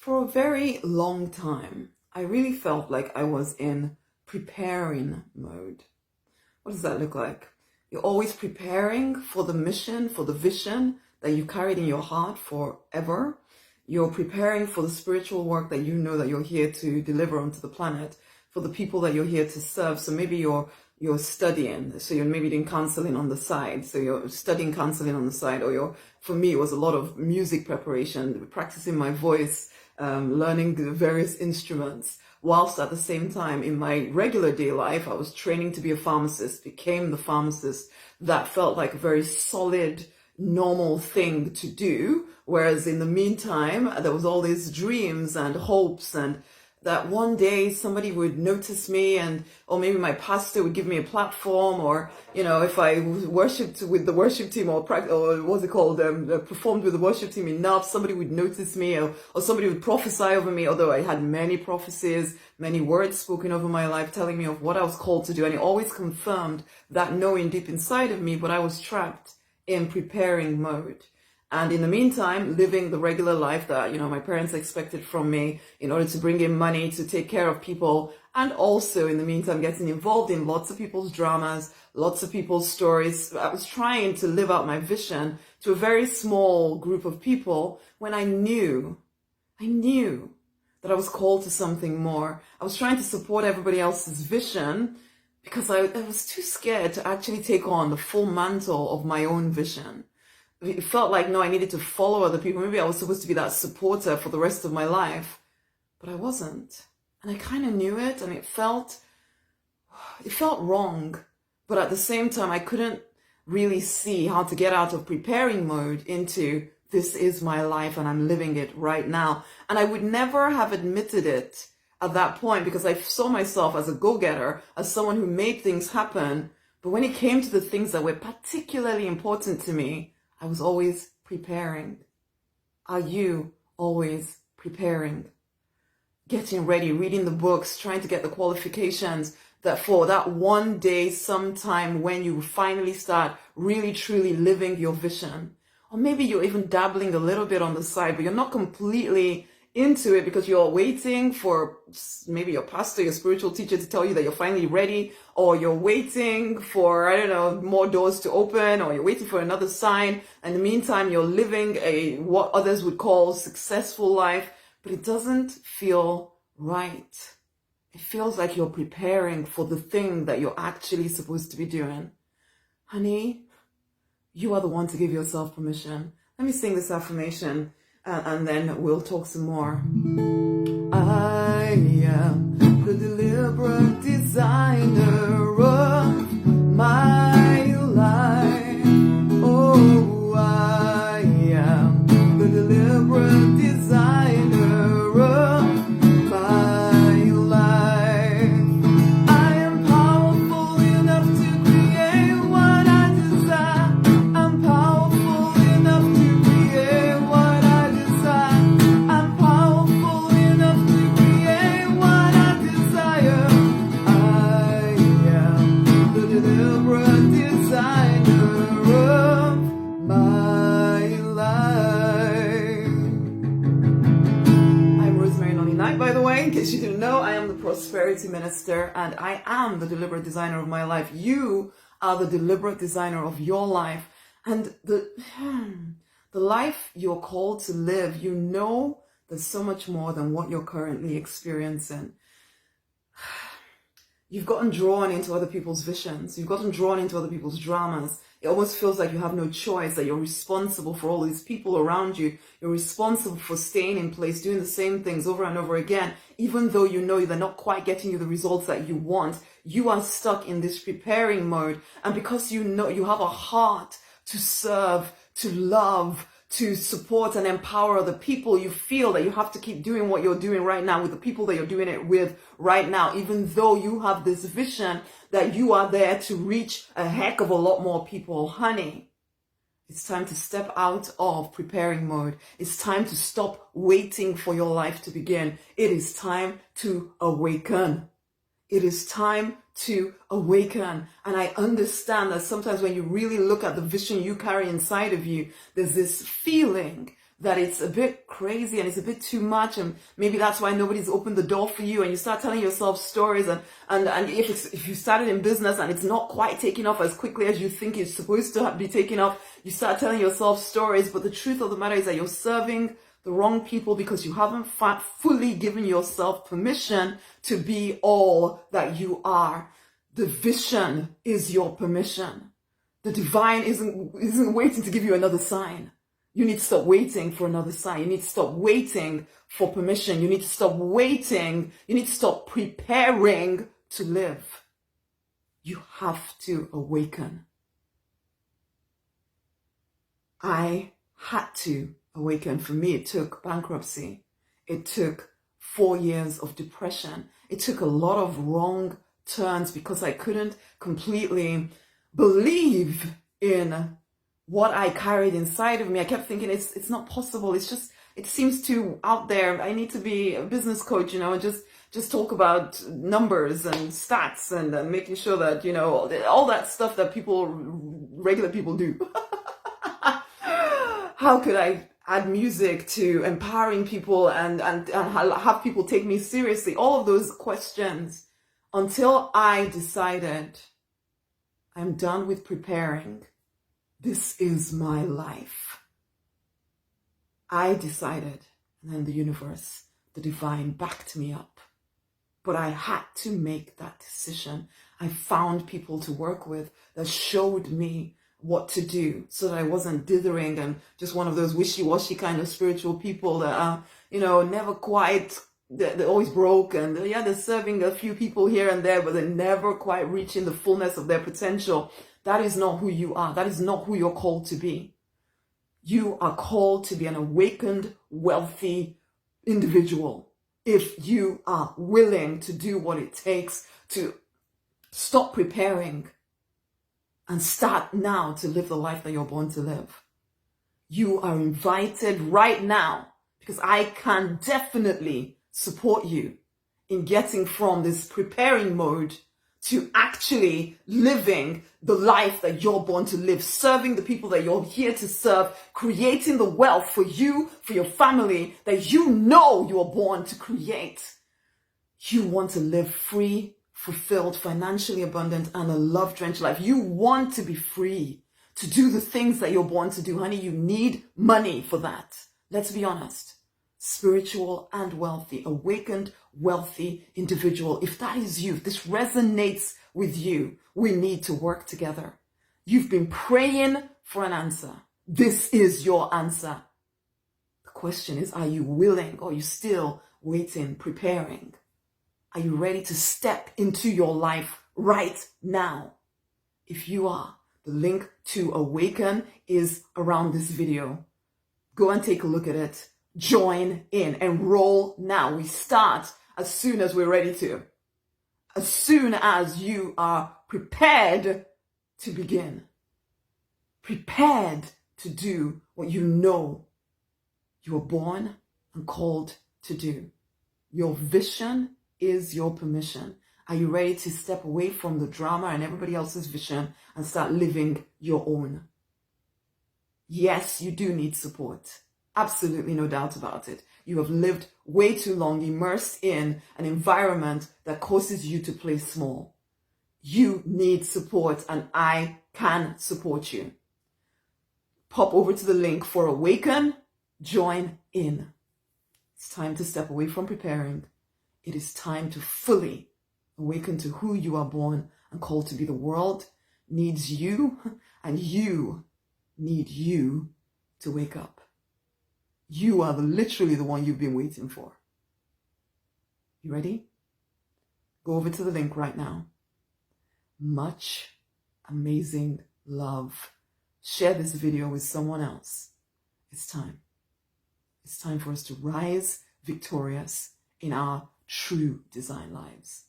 For a very long time, I really felt like I was in preparing mode. What does that look like? You're always preparing for the mission, for the vision that you carried in your heart forever. You're preparing for the spiritual work that you know that you're here to deliver onto the planet, for the people that you're here to serve. So maybe you're studying, so you're maybe doing counseling on the side, so you're studying counseling on the side, or for me it was a lot of music preparation, practicing my voice, learning the various instruments, whilst at the same time in my regular day life I was training to be a pharmacist, became the pharmacist. That felt like a very solid, normal thing to do, whereas in the meantime there was all these dreams and hopes, and that one day somebody would notice me, or maybe my pastor would give me a platform, or if I worshipped with the worship team, or what's it called, performed with the worship team enough, somebody would notice me, or somebody would prophesy over me. Although I had many prophecies, many words spoken over my life telling me of what I was called to do, and it always confirmed that knowing deep inside of me, but I was trapped in preparing mode. And in the meantime, living the regular life that, my parents expected from me in order to bring in money, to take care of people. And also in the meantime, getting involved in lots of people's dramas, lots of people's stories. I was trying to live out my vision to a very small group of people when I knew that I was called to something more. I was trying to support everybody else's vision because I was too scared to actually take on the full mantle of my own vision. It felt like, no, I needed to follow other people. Maybe I was supposed to be that supporter for the rest of my life, but I wasn't. And I kind of knew it, and it felt wrong. But at the same time, I couldn't really see how to get out of preparing mode into this is my life and I'm living it right now. And I would never have admitted it at that point because I saw myself as a go-getter, as someone who made things happen. But when it came to the things that were particularly important to me, I was always preparing. Are you always preparing? Getting ready, reading the books, trying to get the qualifications that for that one day, sometime when you finally start really truly living your vision. Or maybe you're even dabbling a little bit on the side, but you're not completely into it because you're waiting for maybe your pastor, your spiritual teacher to tell you that you're finally ready, or you're waiting for, more doors to open, or you're waiting for another sign. In the meantime, you're living what others would call successful life, but it doesn't feel right. It feels like you're preparing for the thing that you're actually supposed to be doing. Honey, you are the one to give yourself permission. Let me sing this affirmation. And then we'll talk some more. I am the deliberate designer of my life. Oh, I am the deliberate designer of my life. I am powerful enough to create what I desire. I'm powerful enough to create what by the way, in case you didn't know, I am the prosperity minister and I am the deliberate designer of my life. You are the deliberate designer of your life, and the life you're called to live. There's so much more than what you're currently experiencing. You've gotten drawn into other people's visions. You've gotten drawn into other people's dramas. It almost feels like you have no choice, that you're responsible for all these people around you. You're responsible for staying in place, doing the same things over and over again, even though you know they're not quite getting you the results that you want. You are stuck in this preparing mode. And because you know you have a heart to serve, to love, to support and empower other people, you feel that you have to keep doing what you're doing right now with the people that you're doing it with right now, even though you have this vision that you are there to reach a heck of a lot more people. Honey, it's time to step out of preparing mode. It's time to stop waiting for your life to begin. It is time to awaken. It is time to awaken. And I understand that sometimes when you really look at the vision you carry inside of you, there's this feeling that it's a bit crazy and it's a bit too much, and maybe that's why nobody's opened the door for you, and you start telling yourself stories, and if you started in business and it's not quite taking off as quickly as you think it's supposed to be taking off, you start telling yourself stories. But the truth of the matter is that you're serving the wrong people because you haven't fully given yourself permission to be all that you are. The vision is your permission. The divine isn't waiting to give you another sign. You need to stop waiting for another sign. You need to stop waiting for permission. You need to stop waiting. You need to stop preparing to live. You have to awaken. I had to awaken. For me, it took bankruptcy. It took 4 years of depression. It took a lot of wrong turns because I couldn't completely believe in what I carried inside of me. I kept thinking it's not possible. It seems too out there. I need to be a business coach, and just talk about numbers and stats and making sure that, all that stuff that regular people do. How could I add music to empowering people and have people take me seriously? All of those questions, until I decided I'm done with preparing. This is my life. I decided, and then the universe, the divine, backed me up. But I had to make that decision. I found people to work with that showed me what to do so that I wasn't dithering and just one of those wishy-washy kind of spiritual people that are, never quite, they're always broke, and they're serving a few people here and there, but they're never quite reaching the fullness of their potential. That is not who you are. That is not who you're called to be. You are called to be an awakened, wealthy individual. If you are willing to do what it takes to stop preparing and start now to live the life that you're born to live. You are invited right now, because I can definitely support you in getting from this preparing mode to actually living the life that you're born to live, serving the people that you're here to serve, creating the wealth for you, for your family, that you are born to create. You want to live free, fulfilled, financially abundant, and a love-drenched life. You want to be free to do the things that you're born to do. Honey, you need money for that. Let's be honest. Spiritual and wealthy, awakened, wealthy individual. If that is you, if this resonates with you, we need to work together. You've been praying for an answer. This is your answer. The question is, are you willing, or are you still waiting, preparing? Are you ready to step into your life right now? If you are, the link to awaken is around this video. Go and take a look at it. Join in. Enroll now. We start as soon as we're ready to. As soon as you are prepared to begin. Prepared to do what you know you were born and called to do. Your vision is your permission. Are you ready to step away from the drama and everybody else's vision and start living your own? Yes, you do need support. Absolutely no doubt about it. You have lived way too long immersed in an environment that causes you to play small. You need support, and I can support you. Pop over to the link for Awaken. Join in. It's time to step away from preparing. It is time to fully awaken to who you are born and called to be. The world needs you, and you need you to wake up. You are literally the one you've been waiting for. You ready? Go over to the link right now. Much amazing love. Share this video with someone else. It's time. It's time for us to rise victorious in our true design lives.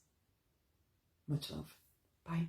Much love. Bye.